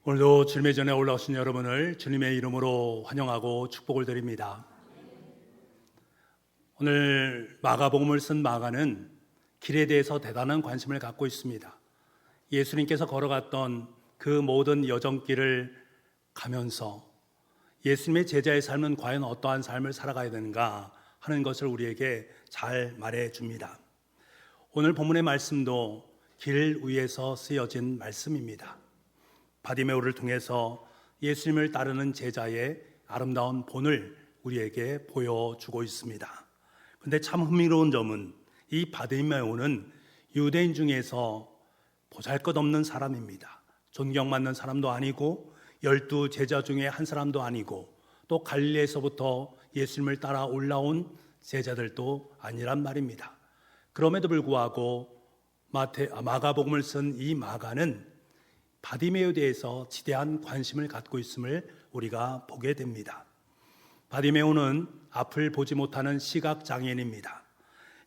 오늘도 주님의 전에 올라오신 여러분을 주님의 이름으로 환영하고 축복을 드립니다. 오늘 마가복음을 쓴 마가는 길에 대해서 대단한 관심을 갖고 있습니다. 예수님께서 걸어갔던 그 모든 여정길을 가면서 예수님의 제자의 삶은 과연 어떠한 삶을 살아가야 되는가 하는 것을 우리에게 잘 말해 줍니다. 오늘 본문의 말씀도 길 위에서 쓰여진 말씀입니다. 바디메오를 통해서 예수님을 따르는 제자의 아름다운 본을 우리에게 보여주고 있습니다. 그런데 참 흥미로운 점은 이 바디메오는 유대인 중에서 보잘것없는 사람입니다. 존경받는 사람도 아니고 12 제자 중에 한 사람도 아니고 또 갈릴리에서부터 예수님을 따라 올라온 제자들도 아니란 말입니다. 그럼에도 불구하고 마가복음을 쓴 이 마가는 바디메오에 대해서 지대한 관심을 갖고 있음을 우리가 보게 됩니다. 바디메오는 앞을 보지 못하는 시각장애인입니다.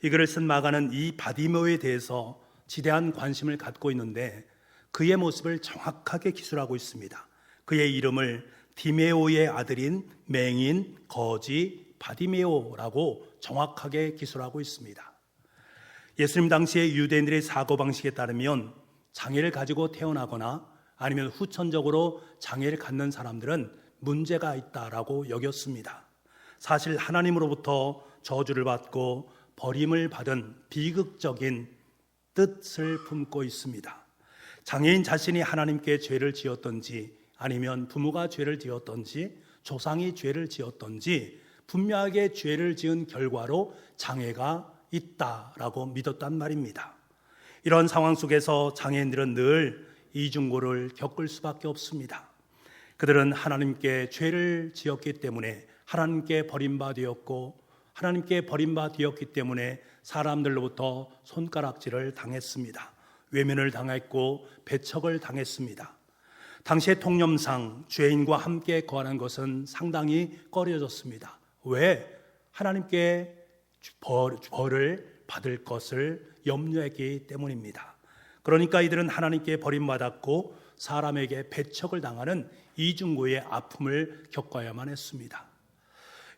이 글을 쓴 마가는 이 바디메오에 대해서 지대한 관심을 갖고 있는데 그의 모습을 정확하게 기술하고 있습니다. 그의 이름을 디메오의 아들인 맹인, 거지, 바디메오라고 정확하게 기술하고 있습니다. 예수님 당시의 유대인들의 사고방식에 따르면 장애를 가지고 태어나거나 아니면 후천적으로 장애를 갖는 사람들은 문제가 있다라고 여겼습니다. 사실 하나님으로부터 저주를 받고 버림을 받은 비극적인 뜻을 품고 있습니다. 장애인 자신이 하나님께 죄를 지었던지 아니면 부모가 죄를 지었던지 조상이 죄를 지었던지 분명하게 죄를 지은 결과로 장애가 있다라고 믿었단 말입니다. 이런 상황 속에서 장애인들은 늘 이중고를 겪을 수밖에 없습니다. 그들은 하나님께 죄를 지었기 때문에 하나님께 버림받았고 하나님께 버림받았기 때문에 사람들로부터 손가락질을 당했습니다. 외면을 당했고 배척을 당했습니다. 당시의 통념상 죄인과 함께 거하는 것은 상당히 꺼려졌습니다. 왜? 하나님께 벌을 받을 것을 염려했기 때문입니다. 그러니까 이들은 하나님께 버림받았고 사람에게 배척을 당하는 이중고의 아픔을 겪어야만 했습니다.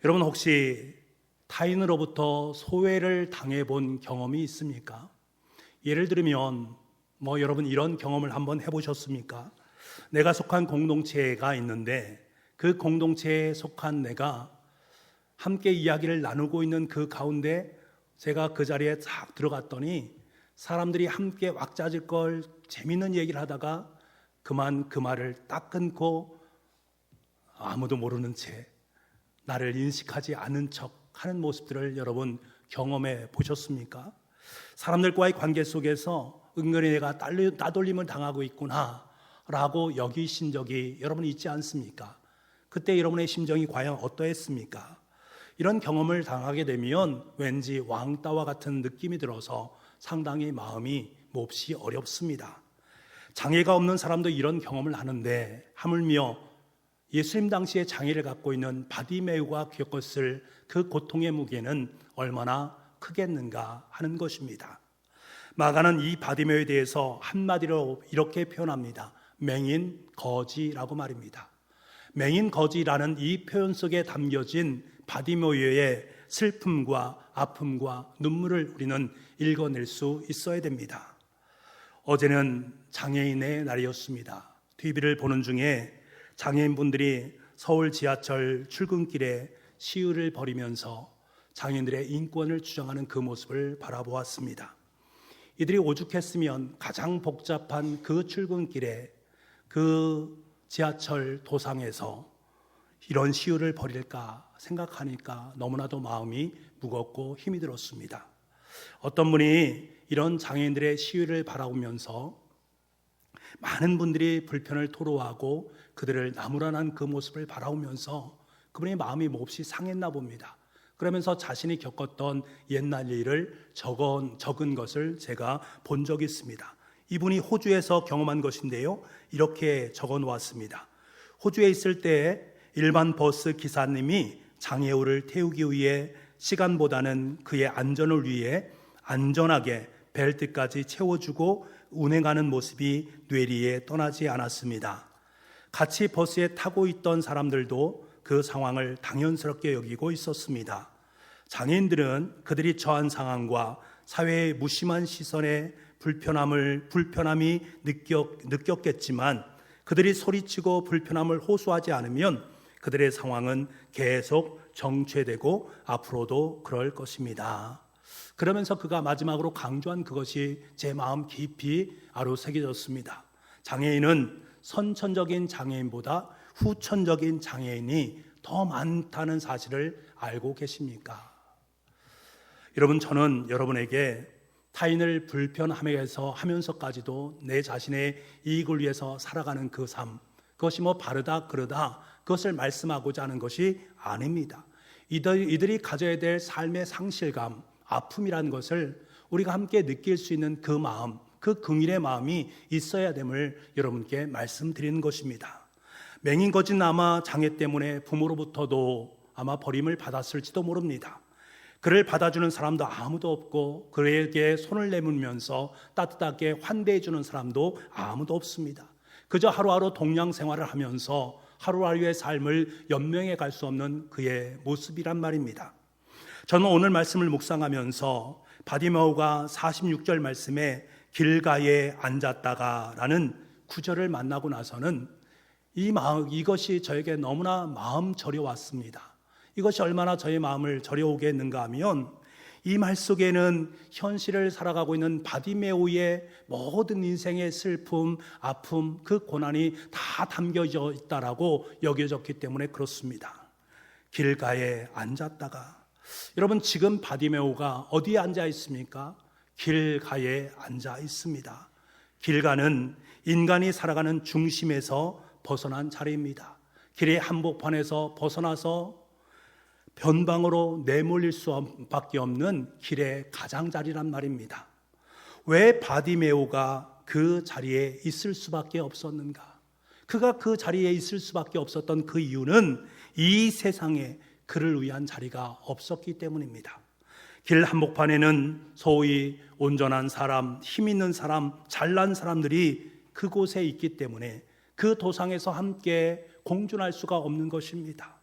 여러분 혹시 타인으로부터 소외를 당해본 경험이 있습니까? 예를 들면 여러분 이런 경험을 한번 해보셨습니까? 내가 속한 공동체가 있는데 그 공동체에 속한 내가 함께 이야기를 나누고 있는 그 가운데 제가 그 자리에 싹 들어갔더니 사람들이 함께 왁자질 걸 재밌는 얘기를 하다가 그만 그 말을 딱 끊고 아무도 모르는 채 나를 인식하지 않은 척 하는 모습들을 여러분 경험해 보셨습니까? 사람들과의 관계 속에서 은근히 내가 따돌림을 당하고 있구나 라고 여기신 적이 여러분 있지 않습니까? 그때 여러분의 심정이 과연 어떠했습니까? 이런 경험을 당하게 되면 왠지 왕따와 같은 느낌이 들어서 상당히 마음이 몹시 어렵습니다. 장애가 없는 사람도 이런 경험을 하는데 하물며 예수님 당시에 장애를 갖고 있는 바디메오가 겪었을 그 고통의 무게는 얼마나 크겠는가 하는 것입니다. 마가는 이 바디메오에 대해서 한마디로 이렇게 표현합니다. 맹인 거지라고 말입니다. 맹인 거지라는 이 표현 속에 담겨진 바디메오의 슬픔과 아픔과 눈물을 우리는 읽어낼 수 있어야 됩니다. 어제는 장애인의 날이었습니다. TV를 보는 중에 장애인분들이 서울 지하철 출근길에 시위를 벌이면서 장애인들의 인권을 주장하는 그 모습을 바라보았습니다. 이들이 오죽했으면 가장 복잡한 그 출근길에 그 지하철 도상에서 이런 시위를 벌일까 생각하니까 너무나도 마음이 무겁고 힘이 들었습니다. 어떤 분이 이런 장애인들의 시위를 바라보면서 많은 분들이 불편을 토로하고 그들을 나무라는 그 모습을 바라보면서 그분의 마음이 몹시 상했나 봅니다. 그러면서 자신이 겪었던 옛날 일을 적은 것을 제가 본 적이 있습니다. 이분이 호주에서 경험한 것인데요, 이렇게 적어 놓았습니다. 호주에 있을 때 일반 버스 기사님이 장애우를 태우기 위해 시간보다는 그의 안전을 위해 안전하게 벨트까지 채워주고 운행하는 모습이 뇌리에 떠나지 않았습니다. 같이 버스에 타고 있던 사람들도 그 상황을 당연스럽게 여기고 있었습니다. 장애인들은 그들이 처한 상황과 사회의 무심한 시선에 불편함이 느꼈겠지만 그들이 소리치고 불편함을 호소하지 않으면 그들의 상황은 계속 정체되고 앞으로도 그럴 것입니다. 그러면서 그가 마지막으로 강조한 그것이 제 마음 깊이 아로새겨졌습니다. 장애인은 선천적인 장애인보다 후천적인 장애인이 더 많다는 사실을 알고 계십니까? 여러분, 저는 여러분에게 타인을 불편하면서 하면서까지도 내 자신의 이익을 위해서 살아가는 그 삶, 그것이 바르다 그르다 그것을 말씀하고자 하는 것이 아닙니다. 이들이 가져야 될 삶의 상실감, 아픔이라는 것을 우리가 함께 느낄 수 있는 그 마음, 그 긍휼의 마음이 있어야 됨을 여러분께 말씀드리는 것입니다. 맹인거진 아마 장애 때문에 부모로부터도 아마 버림을 받았을지도 모릅니다. 그를 받아주는 사람도 아무도 없고 그에게 손을 내밀면서 따뜻하게 환대해 주는 사람도 아무도 없습니다. 그저 하루하루 동양 생활을 하면서 하루하루의 삶을 연명해 갈 수 없는 그의 모습이란 말입니다. 저는 오늘 말씀을 묵상하면서 바디메오가 46절 말씀에 길가에 앉았다가 라는 구절을 만나고 나서는 이것이 저에게 너무나 마음 저려왔습니다. 이것이 얼마나 저의 마음을 저려오게 했는가 하면 이 말 속에는 현실을 살아가고 있는 바디메오의 모든 인생의 슬픔, 아픔, 그 고난이 다 담겨져 있다라고 여겨졌기 때문에 그렇습니다. 길가에 앉았다가, 여러분 지금 바디메오가 어디에 앉아 있습니까? 길가에 앉아 있습니다. 길가는 인간이 살아가는 중심에서 벗어난 자리입니다. 길의 한복판에서 벗어나서 변방으로 내몰릴 수밖에 없는 길의 가장자리란 말입니다. 왜 바디메오가 그 자리에 있을 수밖에 없었는가? 그가 그 자리에 있을 수밖에 없었던 그 이유는 이 세상에 그를 위한 자리가 없었기 때문입니다. 길 한복판에는 소위 온전한 사람, 힘 있는 사람, 잘난 사람들이 그곳에 있기 때문에 그 도상에서 함께 공존할 수가 없는 것입니다.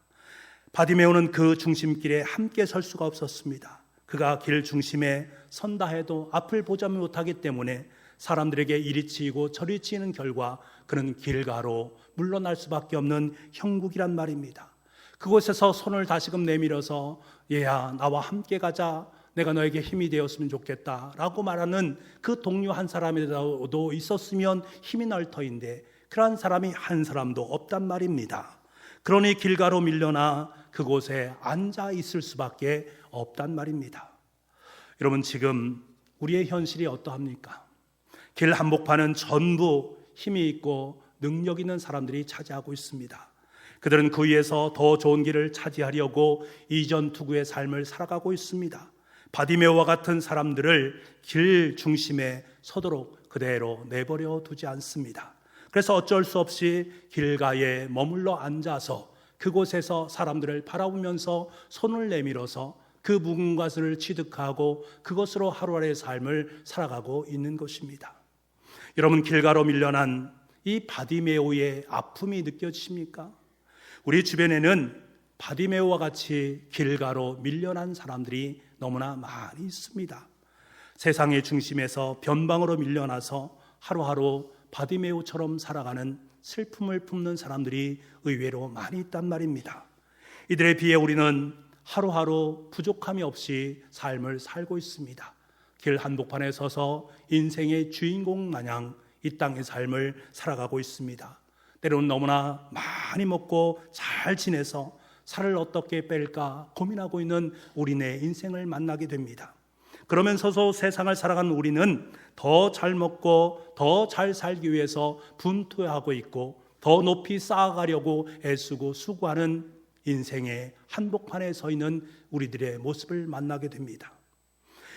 바디메오는 그 중심길에 함께 설 수가 없었습니다. 그가 길 중심에 선다 해도 앞을 보지 못하기 때문에 사람들에게 이리 치이고 저리 치이는 결과 그는 길가로 물러날 수밖에 없는 형국이란 말입니다. 그곳에서 손을 다시금 내밀어서 얘야 나와 함께 가자, 내가 너에게 힘이 되었으면 좋겠다 라고 말하는 그 동료 한 사람이라도 있었으면 힘이 날 터인데 그러한 사람이 한 사람도 없단 말입니다. 그러니 길가로 밀려나 그곳에 앉아 있을 수밖에 없단 말입니다. 여러분 지금 우리의 현실이 어떠합니까? 길 한복판은 전부 힘이 있고 능력 있는 사람들이 차지하고 있습니다. 그들은 그 위에서 더 좋은 길을 차지하려고 이전투구의 삶을 살아가고 있습니다. 바디메오와 같은 사람들을 길 중심에 서도록 그대로 내버려 두지 않습니다. 그래서 어쩔 수 없이 길가에 머물러 앉아서 그곳에서 사람들을 바라보면서 손을 내밀어서 그 묵은 것을 취득하고 그것으로 하루하루의 삶을 살아가고 있는 것입니다. 여러분 길가로 밀려난 이 바디메오의 아픔이 느껴지십니까? 우리 주변에는 바디메오와 같이 길가로 밀려난 사람들이 너무나 많이 있습니다. 세상의 중심에서 변방으로 밀려나서 하루하루 바디메오처럼 살아가는 슬픔을 품는 사람들이 의외로 많이 있단 말입니다. 이들에 비해 우리는 하루하루 부족함이 없이 삶을 살고 있습니다. 길 한복판에 서서 인생의 주인공 마냥 이 땅의 삶을 살아가고 있습니다. 때로는 너무나 많이 먹고 잘 지내서 살을 어떻게 뺄까 고민하고 있는 우리네 인생을 만나게 됩니다. 그러면서도 세상을 살아가는 우리는 더 잘 먹고 더 잘 살기 위해서 분투하고 있고 더 높이 쌓아가려고 애쓰고 수고하는 인생의 한복판에 서 있는 우리들의 모습을 만나게 됩니다.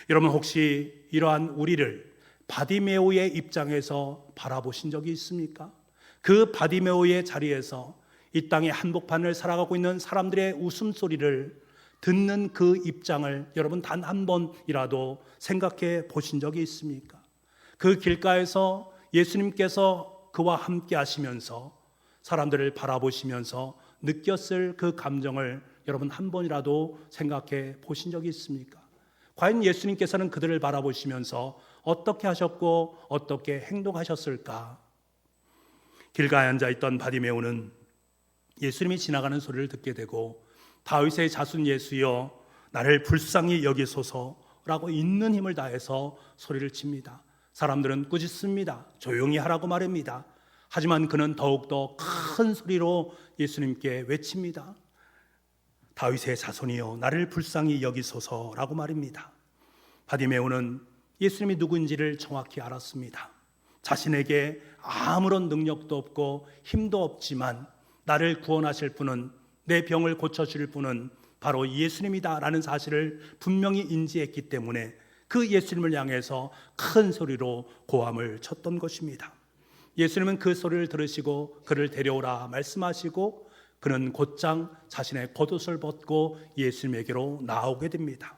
여러분 혹시 이러한 우리를 바디메오의 입장에서 바라보신 적이 있습니까? 그 바디메오의 자리에서 이 땅의 한복판을 살아가고 있는 사람들의 웃음소리를 듣는 그 입장을 여러분 단 한 번이라도 생각해 보신 적이 있습니까? 그 길가에서 예수님께서 그와 함께 하시면서 사람들을 바라보시면서 느꼈을 그 감정을 여러분 한 번이라도 생각해 보신 적이 있습니까? 과연 예수님께서는 그들을 바라보시면서 어떻게 하셨고 어떻게 행동하셨을까? 길가에 앉아있던 바디메오는 예수님이 지나가는 소리를 듣게 되고 다윗의 자손 예수여 나를 불쌍히 여기소서라고 있는 힘을 다해서 소리를 칩니다. 사람들은 꾸짖습니다. 조용히 하라고 말합니다. 하지만 그는 더욱더 큰 소리로 예수님께 외칩니다. 다윗의 자손이여 나를 불쌍히 여기소서라고 말입니다. 바디메오는 예수님이 누구인지를 정확히 알았습니다. 자신에게 아무런 능력도 없고 힘도 없지만 나를 구원하실 분은, 내 병을 고쳐주실 분은 바로 예수님이다라는 사실을 분명히 인지했기 때문에 그 예수님을 향해서 큰 소리로 고함을 쳤던 것입니다. 예수님은 그 소리를 들으시고 그를 데려오라 말씀하시고 그는 곧장 자신의 겉옷을 벗고 예수님에게로 나오게 됩니다.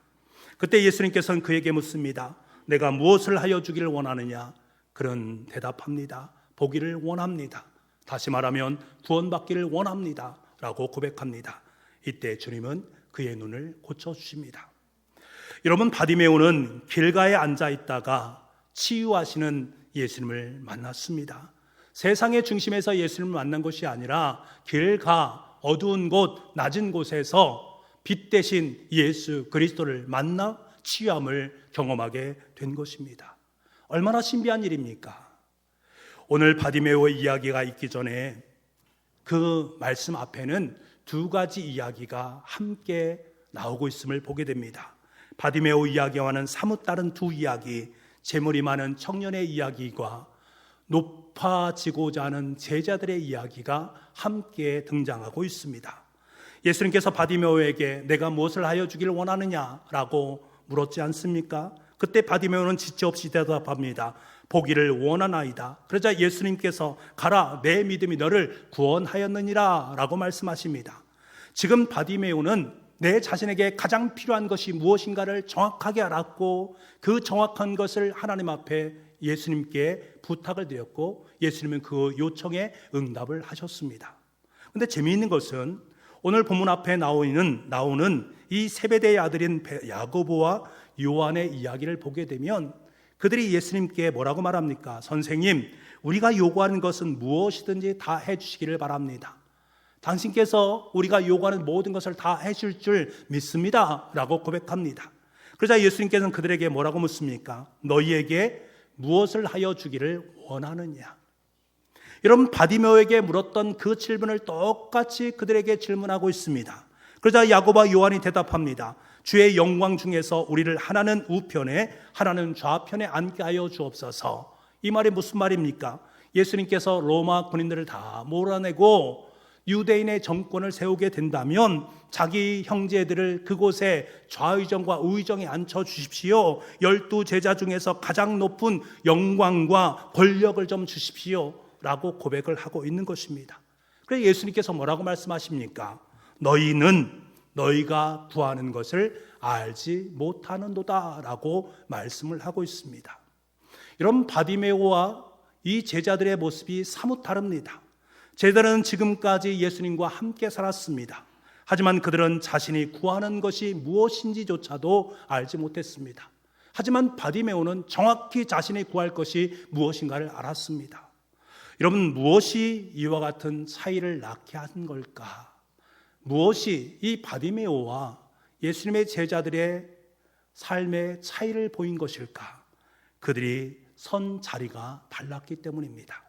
그때 예수님께서는 그에게 묻습니다. 내가 무엇을 하여 주기를 원하느냐? 그는 대답합니다. 보기를 원합니다. 다시 말하면 구원받기를 원합니다 라고 고백합니다. 이때 주님은 그의 눈을 고쳐주십니다. 여러분, 바디메오는 길가에 앉아있다가 치유하시는 예수님을 만났습니다. 세상의 중심에서 예수님을 만난 것이 아니라 길가, 어두운 곳, 낮은 곳에서 빛 대신 예수 그리스도를 만나 치유함을 경험하게 된 것입니다. 얼마나 신비한 일입니까? 오늘 바디메오의 이야기가 있기 전에 그 말씀 앞에는 두 가지 이야기가 함께 나오고 있음을 보게 됩니다. 바디메오 이야기와는 사뭇 다른 두 이야기, 재물이 많은 청년의 이야기와 높아지고자 하는 제자들의 이야기가 함께 등장하고 있습니다. 예수님께서 바디메오에게 내가 무엇을 하여 주기를 원하느냐라고 물었지 않습니까? 그때 바디메오는 지체 없이 대답합니다. 보기를 원하나이다. 그러자 예수님께서 가라, 내 믿음이 너를 구원하였느니라 라고 말씀하십니다. 지금 바디메오는 내 자신에게 가장 필요한 것이 무엇인가를 정확하게 알았고 그 정확한 것을 하나님 앞에 예수님께 부탁을 드렸고 예수님은 그 요청에 응답을 하셨습니다. 그런데 재미있는 것은 오늘 본문 앞에 나오는 이 세베대의 아들인 야고보와 요한의 이야기를 보게 되면 그들이 예수님께 뭐라고 말합니까? 선생님, 우리가 요구하는 것은 무엇이든지 다 해주시기를 바랍니다. 당신께서 우리가 요구하는 모든 것을 다 해줄 줄 믿습니다 라고 고백합니다. 그러자 예수님께서는 그들에게 뭐라고 묻습니까? 너희에게 무엇을 하여 주기를 원하느냐? 여러분, 바디메오에게 물었던 그 질문을 똑같이 그들에게 질문하고 있습니다. 그러자 야고보와 요한이 대답합니다. 주의 영광 중에서 우리를 하나는 우편에 하나는 좌편에 앉게 하여 주옵소서. 이 말이 무슨 말입니까? 예수님께서 로마 군인들을 다 몰아내고 유대인의 정권을 세우게 된다면 자기 형제들을 그곳에 좌의정과 우의정에 앉혀주십시오. 12 제자 중에서 가장 높은 영광과 권력을 좀 주십시오 라고 고백을 하고 있는 것입니다. 그래서 예수님께서 뭐라고 말씀하십니까? 너희는 너희가 구하는 것을 알지 못하는도다 라고 말씀을 하고 있습니다. 여러분, 바디메오와 이 제자들의 모습이 사뭇 다릅니다. 제자들은 지금까지 예수님과 함께 살았습니다. 하지만 그들은 자신이 구하는 것이 무엇인지조차도 알지 못했습니다. 하지만 바디메오는 정확히 자신이 구할 것이 무엇인가를 알았습니다. 여러분, 무엇이 이와 같은 차이를 낳게 한 걸까? 무엇이 이 바디메오와 예수님의 제자들의 삶의 차이를 보인 것일까? 그들이 선 자리가 달랐기 때문입니다.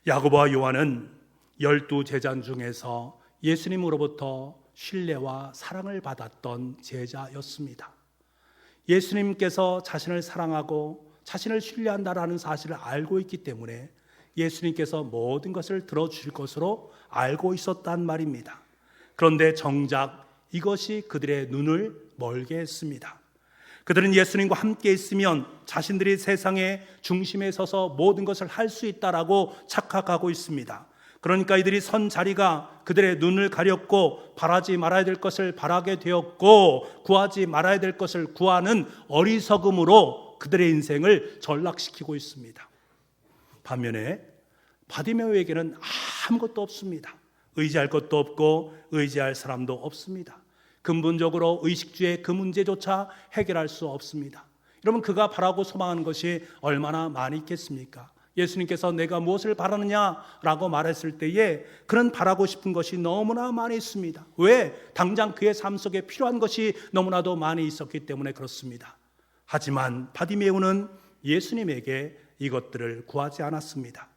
야고보와 요한은 12 제자 중에서 예수님으로부터 신뢰와 사랑을 받았던 제자였습니다. 예수님께서 자신을 사랑하고 자신을 신뢰한다라는 사실을 알고 있기 때문에 예수님께서 모든 것을 들어주실 것으로 알고 있었단 말입니다. 그런데 정작 이것이 그들의 눈을 멀게 했습니다. 그들은 예수님과 함께 있으면 자신들이 세상의 중심에 서서 모든 것을 할 수 있다라고 착각하고 있습니다. 그러니까 이들이 선 자리가 그들의 눈을 가렸고 바라지 말아야 될 것을 바라게 되었고 구하지 말아야 될 것을 구하는 어리석음으로 그들의 인생을 전락시키고 있습니다. 반면에 바디메오에게는 아무것도 없습니다. 의지할 것도 없고 의지할 사람도 없습니다. 근본적으로 의식주의 그 문제조차 해결할 수 없습니다. 여러분, 그가 바라고 소망하는 것이 얼마나 많이 있겠습니까? 예수님께서 내가 무엇을 바라느냐라고 말했을 때에 그는 바라고 싶은 것이 너무나 많이 있습니다. 왜? 당장 그의 삶 속에 필요한 것이 너무나도 많이 있었기 때문에 그렇습니다. 하지만 바디메오는 예수님에게 이것들을 구하지 않았습니다.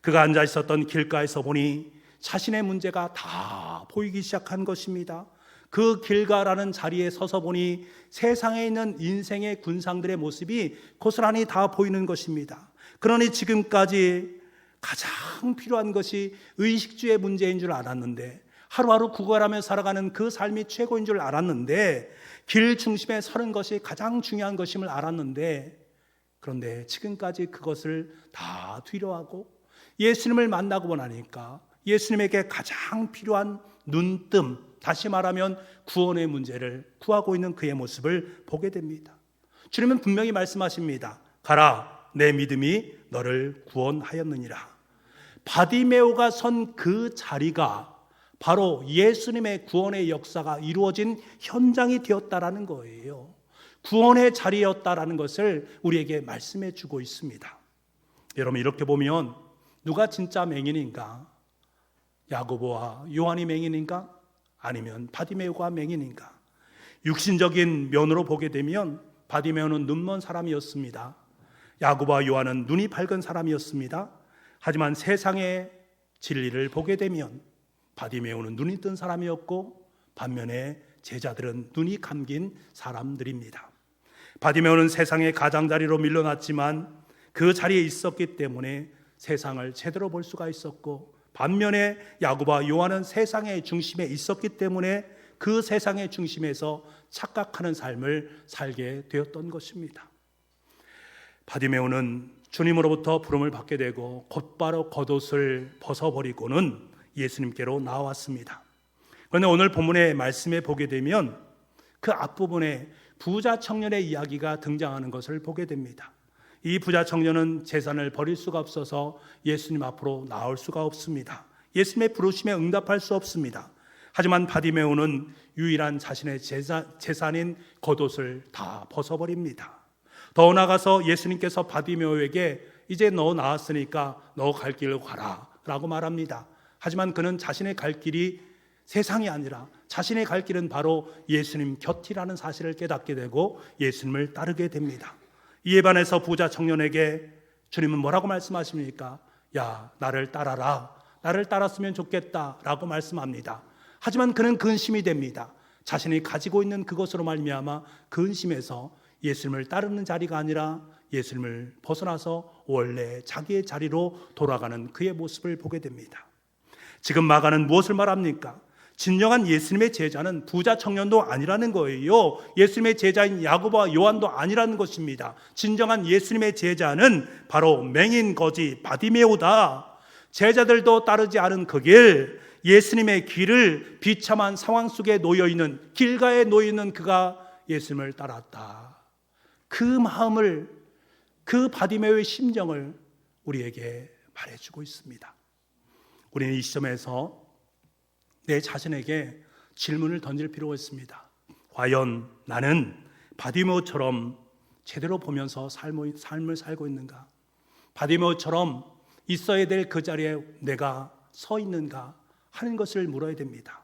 그가 앉아 있었던 길가에서 보니 자신의 문제가 다 보이기 시작한 것입니다. 그 길가라는 자리에 서서 보니 세상에 있는 인생의 군상들의 모습이 고스란히 다 보이는 것입니다. 그러니 지금까지 가장 필요한 것이 의식주의 문제인 줄 알았는데, 하루하루 구걸하며 살아가는 그 삶이 최고인 줄 알았는데, 길 중심에 서는 것이 가장 중요한 것임을 알았는데, 그런데 지금까지 그것을 다 뒤로하고 예수님을 만나고 나니까 예수님에게 가장 필요한 눈뜸, 다시 말하면 구원의 문제를 구하고 있는 그의 모습을 보게 됩니다. 주님은 분명히 말씀하십니다. 가라, 내 믿음이 너를 구원하였느니라. 바디메오가 선 그 자리가 바로 예수님의 구원의 역사가 이루어진 현장이 되었다라는 거예요. 구원의 자리였다라는 것을 우리에게 말씀해 주고 있습니다. 여러분, 이렇게 보면 누가 진짜 맹인인가? 야고보와 요한이 맹인인가? 아니면 바디메오가 맹인인가? 육신적인 면으로 보게 되면 바디메오는 눈먼 사람이었습니다. 야고보와 요한은 눈이 밝은 사람이었습니다. 하지만 세상의 진리를 보게 되면 바디메오는 눈이 뜬 사람이었고 반면에 제자들은 눈이 감긴 사람들입니다. 바디메오는 세상의 가장자리로 밀려났지만 그 자리에 있었기 때문에 세상을 제대로 볼 수가 있었고, 반면에 야고보와 요한은 세상의 중심에 있었기 때문에 그 세상의 중심에서 착각하는 삶을 살게 되었던 것입니다. 바디메오는 주님으로부터 부름을 받게 되고 곧바로 겉옷을 벗어버리고는 예수님께로 나왔습니다. 그런데 오늘 본문의 말씀에 보게 되면 그 앞부분에 부자 청년의 이야기가 등장하는 것을 보게 됩니다. 이 부자 청년은 재산을 버릴 수가 없어서 예수님 앞으로 나올 수가 없습니다. 예수님의 부르심에 응답할 수 없습니다. 하지만 바디메오는 유일한 자신의 재산인 겉옷을 다 벗어버립니다. 더 나아가서 예수님께서 바디메오에게 이제 너 나았으니까 너 갈 길로 가라 라고 말합니다. 하지만 그는 자신의 갈 길이 세상이 아니라 자신의 갈 길은 바로 예수님 곁이라는 사실을 깨닫게 되고 예수님을 따르게 됩니다. 이에 반해서 부자 청년에게 주님은 뭐라고 말씀하십니까? 야, 나를 따라라. 나를 따랐으면 좋겠다 라고 말씀합니다. 하지만 그는 근심이 됩니다. 자신이 가지고 있는 그것으로 말미암아 근심해서 예수님을 따르는 자리가 아니라 예수님을 벗어나서 원래 자기의 자리로 돌아가는 그의 모습을 보게 됩니다. 지금 마가는 무엇을 말합니까? 진정한 예수님의 제자는 부자 청년도 아니라는 거예요. 예수님의 제자인 야고보와 요한도 아니라는 것입니다. 진정한 예수님의 제자는 바로 맹인 거지 바디메오다. 제자들도 따르지 않은 그 길, 예수님의 길을 비참한 상황 속에 놓여있는, 길가에 놓여있는 그가 예수님을 따랐다. 그 마음을, 그 바디메오의 심정을 우리에게 말해주고 있습니다. 우리는 이 시점에서 내 자신에게 질문을 던질 필요가 있습니다. 과연 나는 바디메오처럼 제대로 보면서 삶을 살고 있는가? 바디메오처럼 있어야 될 그 자리에 내가 서 있는가 하는 것을 물어야 됩니다.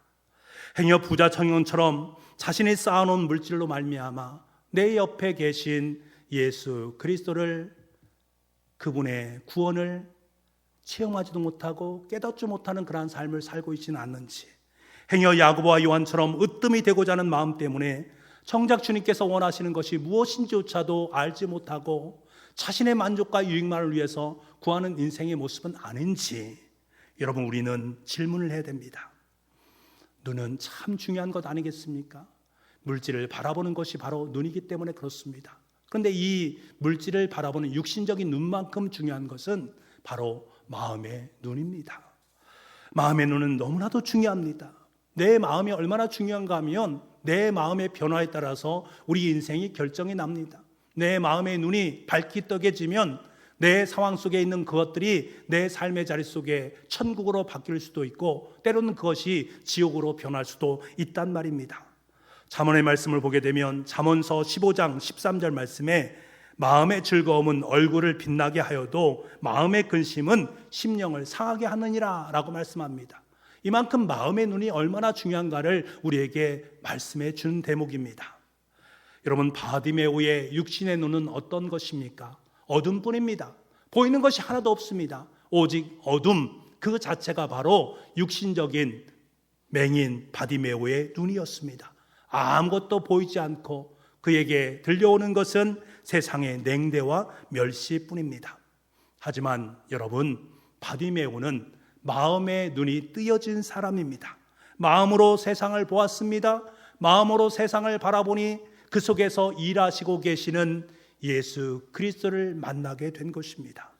행여 부자 청년처럼 자신이 쌓아놓은 물질로 말미암아 내 옆에 계신 예수 그리스도를, 그분의 구원을 체험하지도 못하고 깨닫지 못하는 그러한 삶을 살고 있지는 않는지, 행여 야고보와 요한처럼 으뜸이 되고자 하는 마음 때문에 정작 주님께서 원하시는 것이 무엇인지조차도 알지 못하고 자신의 만족과 유익만을 위해서 구하는 인생의 모습은 아닌지, 여러분, 우리는 질문을 해야 됩니다. 눈은 참 중요한 것 아니겠습니까? 물질을 바라보는 것이 바로 눈이기 때문에 그렇습니다. 그런데 이 물질을 바라보는 육신적인 눈만큼 중요한 것은 바로 마음의 눈입니다. 마음의 눈은 너무나도 중요합니다. 내 마음이 얼마나 중요한가 하면 내 마음의 변화에 따라서 우리 인생이 결정이 납니다. 내 마음의 눈이 밝게 떠개지면 내 상황 속에 있는 그것들이 내 삶의 자리 속에 천국으로 바뀔 수도 있고 때로는 그것이 지옥으로 변할 수도 있단 말입니다. 잠언의 말씀을 보게 되면 잠언서 15장 13절 말씀에 마음의 즐거움은 얼굴을 빛나게 하여도 마음의 근심은 심령을 상하게 하느니라 라고 말씀합니다. 이만큼 마음의 눈이 얼마나 중요한가를 우리에게 말씀해 주는 대목입니다. 여러분, 바디메오의 육신의 눈은 어떤 것입니까? 어둠뿐입니다. 보이는 것이 하나도 없습니다. 오직 어둠 그 자체가 바로 육신적인 맹인 바디메오의 눈이었습니다. 아무것도 보이지 않고 그에게 들려오는 것은 세상의 냉대와 멸시뿐입니다. 하지만 여러분, 바디메오는 마음의 눈이 뜨여진 사람입니다. 마음으로 세상을 보았습니다. 마음으로 세상을 바라보니 그 속에서 일하시고 계시는 예수 그리스도를 만나게 된 것입니다.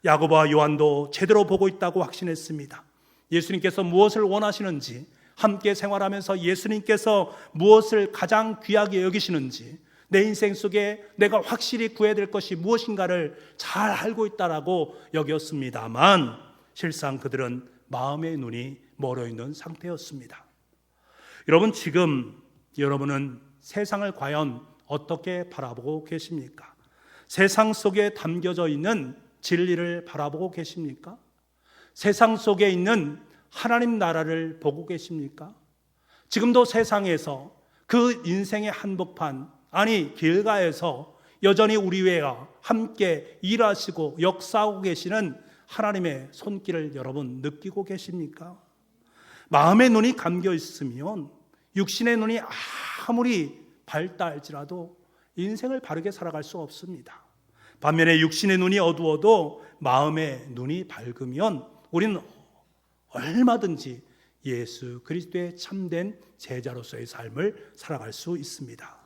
야고보와 요한도 제대로 보고 있다고 확신했습니다. 예수님께서 무엇을 원하시는지, 함께 생활하면서 예수님께서 무엇을 가장 귀하게 여기시는지, 내 인생 속에 내가 확실히 구해야 될 것이 무엇인가를 잘 알고 있다라고 여겼습니다만 실상 그들은 마음의 눈이 멀어 있는 상태였습니다. 여러분, 지금 여러분은 세상을 과연 어떻게 바라보고 계십니까? 세상 속에 담겨져 있는 진리를 바라보고 계십니까? 세상 속에 있는 하나님 나라를 보고 계십니까? 지금도 세상에서 그 인생의 한복판, 아니 길가에서 여전히 우리와 함께 일하시고 역사하고 계시는 하나님의 손길을 여러분 느끼고 계십니까? 마음의 눈이 감겨 있으면 육신의 눈이 아무리 밝다 할지라도 인생을 바르게 살아갈 수 없습니다. 반면에 육신의 눈이 어두워도 마음의 눈이 밝으면 우리는 얼마든지 예수 그리스도의 참된 제자로서의 삶을 살아갈 수 있습니다.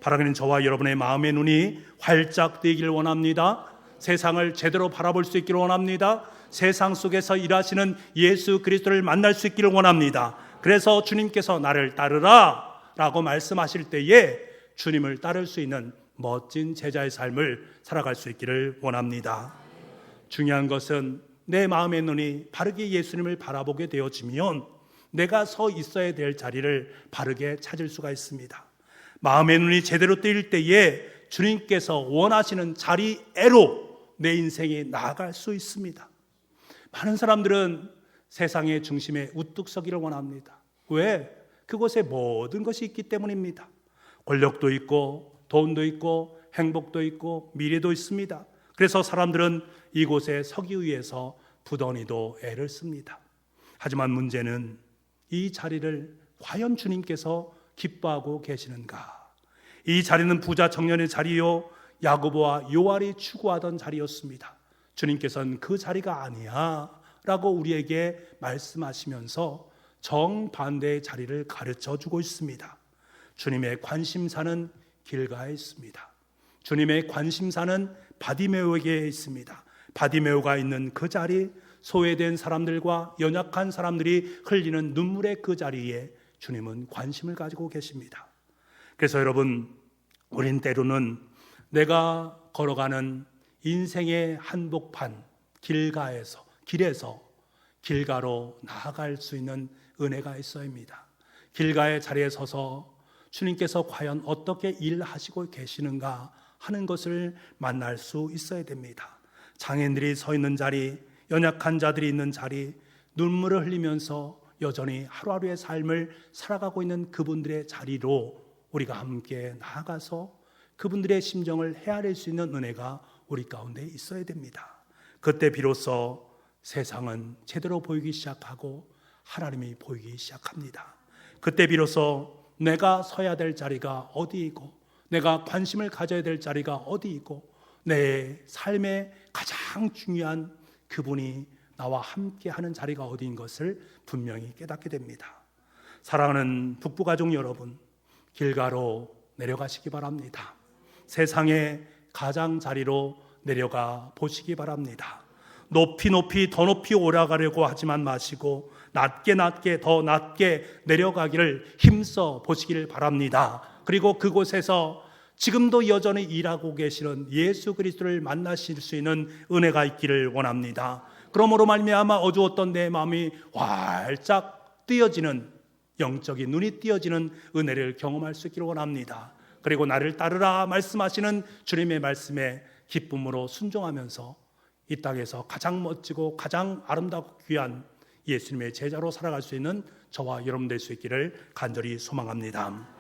바라기는 저와 여러분의 마음의 눈이 활짝 뜨이길 원합니다. 세상을 제대로 바라볼 수 있기를 원합니다. 세상 속에서 일하시는 예수 그리스도를 만날 수 있기를 원합니다. 그래서 주님께서 나를 따르라 라고 말씀하실 때에 주님을 따를 수 있는 멋진 제자의 삶을 살아갈 수 있기를 원합니다. 중요한 것은 내 마음의 눈이 바르게 예수님을 바라보게 되어지면 내가 서 있어야 될 자리를 바르게 찾을 수가 있습니다. 마음의 눈이 제대로 뜨일 때에 주님께서 원하시는 자리애로 내 인생이 나아갈 수 있습니다. 많은 사람들은 세상의 중심에 우뚝 서기를 원합니다. 왜? 그곳에 모든 것이 있기 때문입니다. 권력도 있고 돈도 있고 행복도 있고 미래도 있습니다. 그래서 사람들은 이곳에 서기 위해서 부단히도 애를 씁니다. 하지만 문제는 이 자리를 과연 주님께서 기뻐하고 계시는가? 이 자리는 부자 청년의 자리요, 야고보와 요한이 추구하던 자리였습니다. 주님께서는 그 자리가 아니야 라고 우리에게 말씀하시면서 정반대의 자리를 가르쳐 주고 있습니다. 주님의 관심사는 길가에 있습니다. 주님의 관심사는 바디메오에게 있습니다. 바디메오가 있는 그 자리, 소외된 사람들과 연약한 사람들이 흘리는 눈물의 그 자리에 주님은 관심을 가지고 계십니다. 그래서 여러분, 우린 때로는 내가 걸어가는 인생의 한복판 길에서 길가로 나아갈 수 있는 은혜가 있어야 합니다. 길가의 자리에 서서 주님께서 과연 어떻게 일하시고 계시는가 하는 것을 만날 수 있어야 됩니다. 장애인들이 서 있는 자리, 연약한 자들이 있는 자리, 눈물을 흘리면서 여전히 하루하루의 삶을 살아가고 있는 그분들의 자리로 우리가 함께 나아가서 그분들의 심정을 헤아릴 수 있는 은혜가 우리 가운데 있어야 됩니다. 그때 비로소 세상은 제대로 보이기 시작하고 하나님이 보이기 시작합니다. 그때 비로소 내가 서야 될 자리가 어디이고 내가 관심을 가져야 될 자리가 어디이고 내 삶의 가장 중요한 그분이 나와 함께하는 자리가 어디인 것을 분명히 깨닫게 됩니다. 사랑하는 북부가족 여러분, 길가로 내려가시기 바랍니다. 세상의 가장자리로 내려가 보시기 바랍니다. 높이 더 높이 올라가려고 하지만 마시고 낮게 더 낮게 내려가기를 힘써 보시기를 바랍니다. 그리고 그곳에서 지금도 여전히 일하고 계시는 예수 그리스도를 만나실 수 있는 은혜가 있기를 원합니다. 그러므로 말미암아 어두웠던 내 마음이 활짝 뜨여지는, 영적인 눈이 띄어지는 은혜를 경험할 수 있기를 원합니다. 그리고 나를 따르라 말씀하시는 주님의 말씀에 기쁨으로 순종하면서 이 땅에서 가장 멋지고 가장 아름답고 귀한 예수님의 제자로 살아갈 수 있는 저와 여러분 될 수 있기를 간절히 소망합니다.